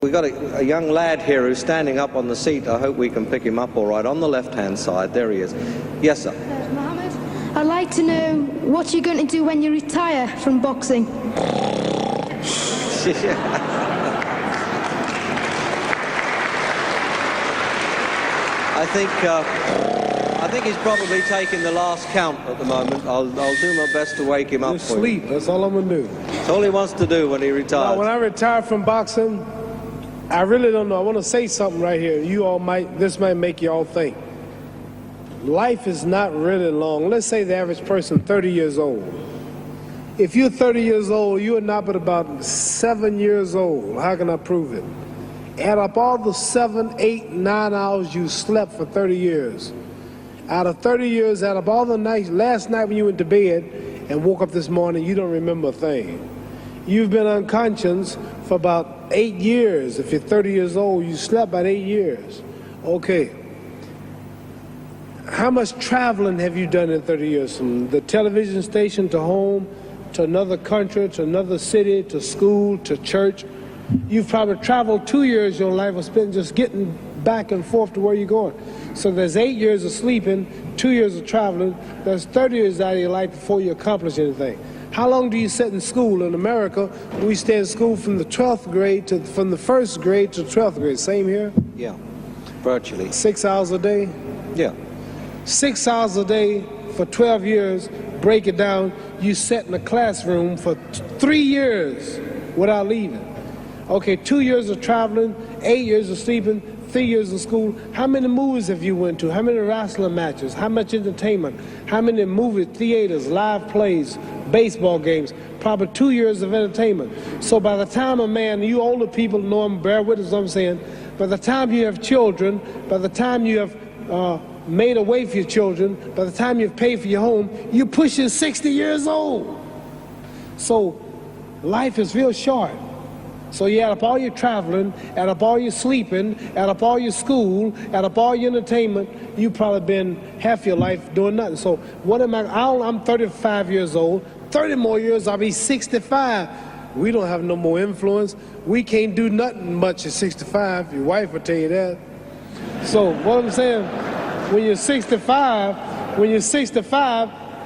We've got a young lad here who's standing up on the seat. I hope we can pick him up all right. On the left-hand side, there he is. Yes, sir. Mohammed, I'd like to know what you're going to do when you retire from boxing. I think he's probably taking the last count at the moment. I'll do my best to wake him up Just for sleep. That's all I'm going to do. That's all he wants to do when he retires. Now, when I retire from boxing, I really don't know. I want to say something right here. This might make you all think. Life is not really long. Let's say the average person, 30 years old. If you're 30 years old, you are not but about 7 years old. How can I prove it? Add up all the 7, 8, 9 hours you slept for 30 years. Out of 30 years, add up all the nights, last night when you went to bed and woke up this morning, you don't remember a thing. You've been unconscious for about 8 years. If you're 30 years old, you slept about 8 years. Okay. How much traveling have you done in 30 years? From the television station to home, to another country, to another city, to school, to church. You've probably traveled 2 years your life was spent just getting back and forth to where you're going. So there's 8 years of sleeping, 2 years of traveling. There's 30 years out of your life before you accomplish anything. How long do you sit in school? In America, we stay in school from the 12th grade from the 1st grade to 12th grade. Same here? Yeah, virtually. 6 hours a day? Yeah. 6 hours a day for 12 years, break it down, you sat in a classroom for 3 years without leaving. Okay, 2 years of traveling, 8 years of sleeping, 3 years of school. How many movies have you went to? How many wrestling matches? How much entertainment? How many movie theaters, live plays, baseball games? Probably 2 years of entertainment. So by the time a man, you older people know him, bear with us what I'm saying, by the time you have children, by the time you have made a way for your children, by the time you've paid for your home, you're pushing 60 years old. So life is real short. So you add up all your traveling, add up all your sleeping, add up all your school, add up all your entertainment, you've probably been half your life doing nothing. So what am I'm 35 years old, 30 more years I'll be 65. We don't have no more influence. We can't do nothing much at 65. Your wife will tell you that. So what I'm saying, when you're 65,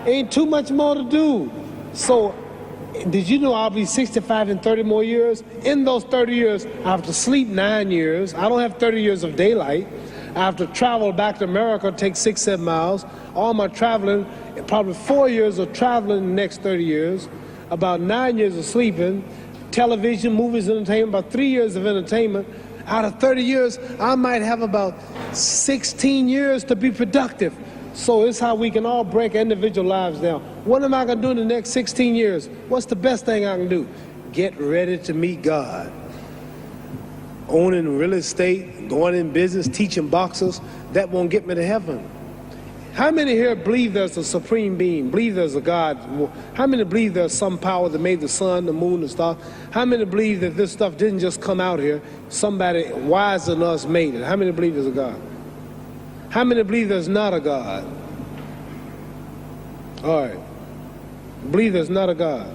ain't too much more to do. So did you know I'll be 65 in 30 more years? In those 30 years, I have to sleep 9 years. I don't have 30 years of daylight. I have to travel back to America, take 6, 7 miles. All my traveling, probably 4 years of traveling in the next 30 years, about 9 years of sleeping, television, movies, entertainment, about 3 years of entertainment. Out of 30 years, I might have about 16 years to be productive. So it's how we can all break individual lives down. What am I going to do in the next 16 years? What's the best thing I can do? Get ready to meet God. Owning real estate, going in business, teaching boxers, that won't get me to heaven. How many here believe there's a supreme being, believe there's a God? How many believe there's some power that made the sun, the moon, the stars? How many believe that this stuff didn't just come out here? Somebody wiser than us made it. How many believe there's a God? How many believe there's not a God? All right. Believe there's not a God.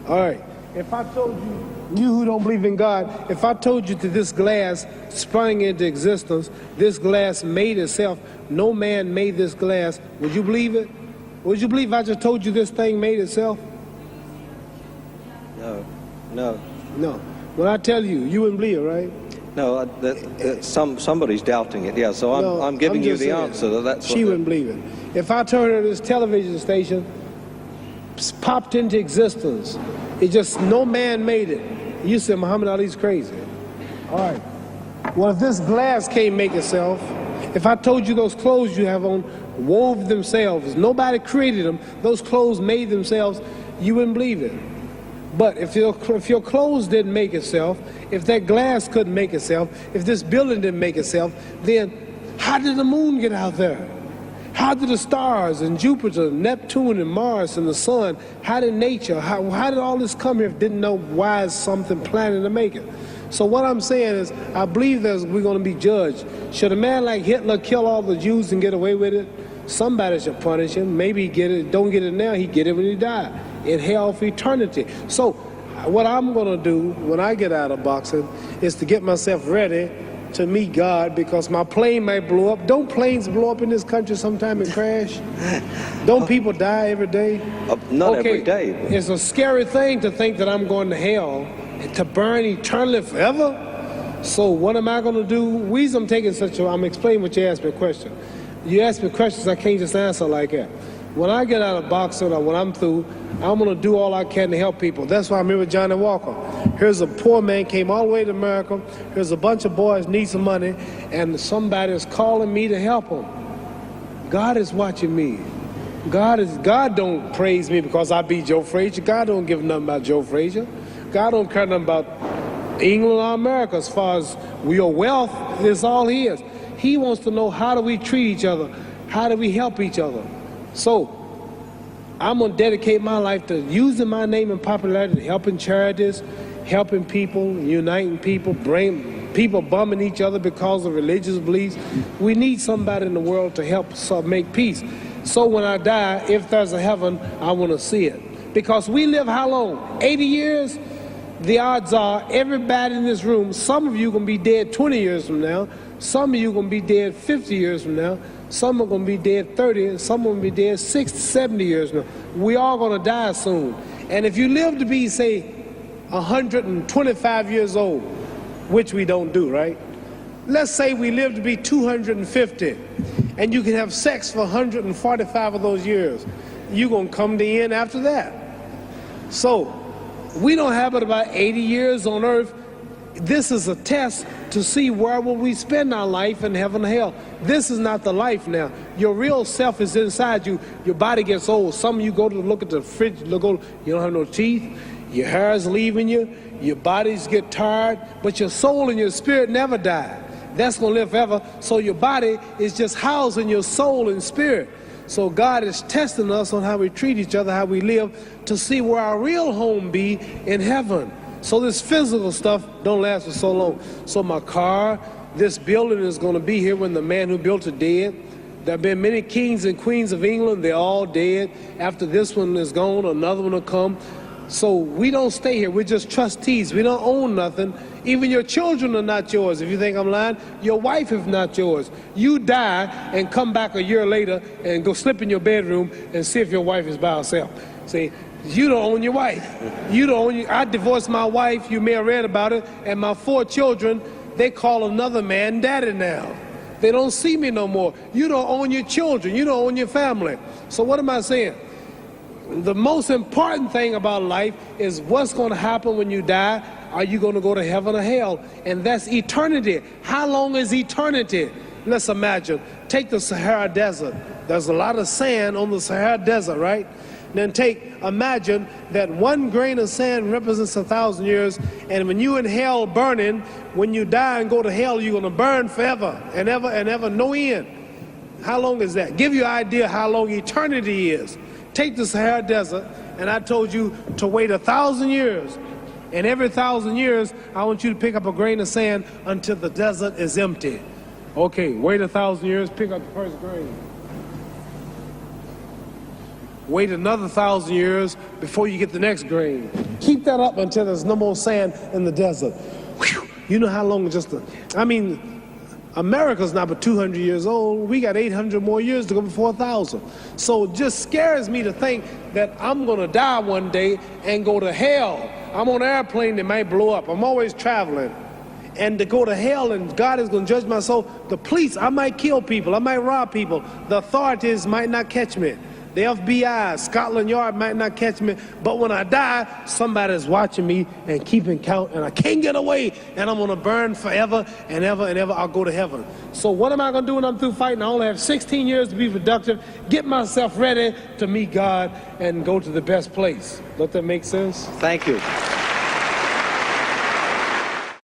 All right. If I told you who don't believe in God, if I told you that this glass sprang into existence, this glass made itself, no man made this glass, would you believe it? Would you believe if I just told you this thing made itself? No. When I tell you, you wouldn't believe it, right? No, somebody's doubting it, yeah, so I'm giving you the answer. That's she wouldn't believe it. If I told her this television station popped into existence, it just, no man made it, you said Muhammad Ali's crazy. All right. Well, if this glass can't make itself, if I told you those clothes you have on wove themselves, nobody created them, those clothes made themselves, you wouldn't believe it. But if your clothes didn't make itself, if that glass couldn't make itself, if this building didn't make itself, then how did the moon get out there? How did the stars and Jupiter, Neptune and Mars and the sun, how did nature, how did all this come here if didn't know why is something planning to make it? So what I'm saying is, I believe we're going to be judged. Should a man like Hitler kill all the Jews and get away with it? Somebody should punish him. Maybe he get it, don't get it now, he get it when he died. In hell for eternity. So what I'm going to do when I get out of boxing is to get myself ready to meet God, because my plane might blow up. Don't planes blow up in this country sometime and crash? Don't people die every day? Not every day. It's a scary thing to think that I'm going to hell to burn eternally forever. So what am I going to do? I'm taking I'm explaining what you asked me a question. You ask me questions I can't just answer like that. When I get out of boxing or when I'm through, I'm going to do all I can to help people. That's why I'm here with Johnny Walker. Here's a poor man, came all the way to America. Here's a bunch of boys need some money, and somebody is calling me to help them. God is watching me. God don't praise me because I beat Joe Frazier. God don't give nothing about Joe Frazier. God don't care nothing about England or America. As far as your wealth, it's all his. He wants to know, how do we treat each other? How do we help each other? So I'm going to dedicate my life to using my name and popularity, helping charities, helping people, uniting people, people bumming each other because of religious beliefs. We need somebody in the world to help make peace. So when I die, if there's a heaven, I want to see it. Because we live how long? 80 years? The odds are everybody in this room, some of you are going to be dead 20 years from now, some of you are going to be dead 50 years from now, some are going to be dead 30, and some are going to be dead 60, 70 years from now. We all going to die soon. And if you live to be, say, 125 years old, which we don't do, right? Let's say we live to be 250, and you can have sex for 145 of those years. You're going to come to the end after that. So we don't have but about 80 years on earth. This is a test to see where will we spend our life in heaven or hell. This is not the life now. Your real self is inside you. Your body gets old. Some of you go to look at the fridge, you don't have no teeth, your hair is leaving you, your bodies get tired, but your soul and your spirit never die. That's going to live forever. So your body is just housing your soul and spirit. So God is testing us on how we treat each other, how we live, to see where our real home be in heaven. So this physical stuff don't last for so long. So my car, this building is going to be here when the man who built it dead. There have been many kings and queens of England. They're all dead. After this one is gone, another one will come. So we don't stay here. We're just trustees. We don't own nothing. Even your children are not yours. If you think I'm lying, your wife is not yours. You die and come back a year later and go slip in your bedroom and see if your wife is by herself. See, you don't own your wife. You don't own. I divorced my wife. You may have read about it. And my 4 children, they call another man daddy now. They don't see me no more. You don't own your children. You don't own your family. So what am I saying? The most important thing about life is what's going to happen when you die. Are you going to go to heaven or hell? And that's eternity. How long is eternity? Let's imagine. Take the Sahara Desert. There's a lot of sand on the Sahara Desert, right? Then imagine that 1 grain of sand represents 1,000 years, and when you in hell burning, when you die and go to hell, you're going to burn forever and ever and ever, no end. How long is that? Give you an idea how long eternity is. Take the Sahara Desert, and I told you to wait 1,000 years. And every 1,000 years, I want you to pick up a grain of sand until the desert is empty. Okay, wait 1,000 years, pick up the first grain. Wait another 1,000 years before you get the next grain. Keep that up until there's no more sand in the desert. Whew. You know how long America's not but 200 years old. We got 800 more years to go before 1,000. So it just scares me to think that I'm going to die one day and go to hell. I'm on an airplane that might blow up. I'm always traveling. And to go to hell and God is going to judge my soul. The police, I might kill people. I might rob people. The authorities might not catch me. The FBI, Scotland Yard might not catch me, but when I die, somebody's watching me and keeping count, and I can't get away, and I'm gonna burn forever and ever and ever. I'll go to heaven. So what am I gonna do when I'm through fighting? I only have 16 years to be productive, get myself ready to meet God and go to the best place. Does that make sense? Thank you.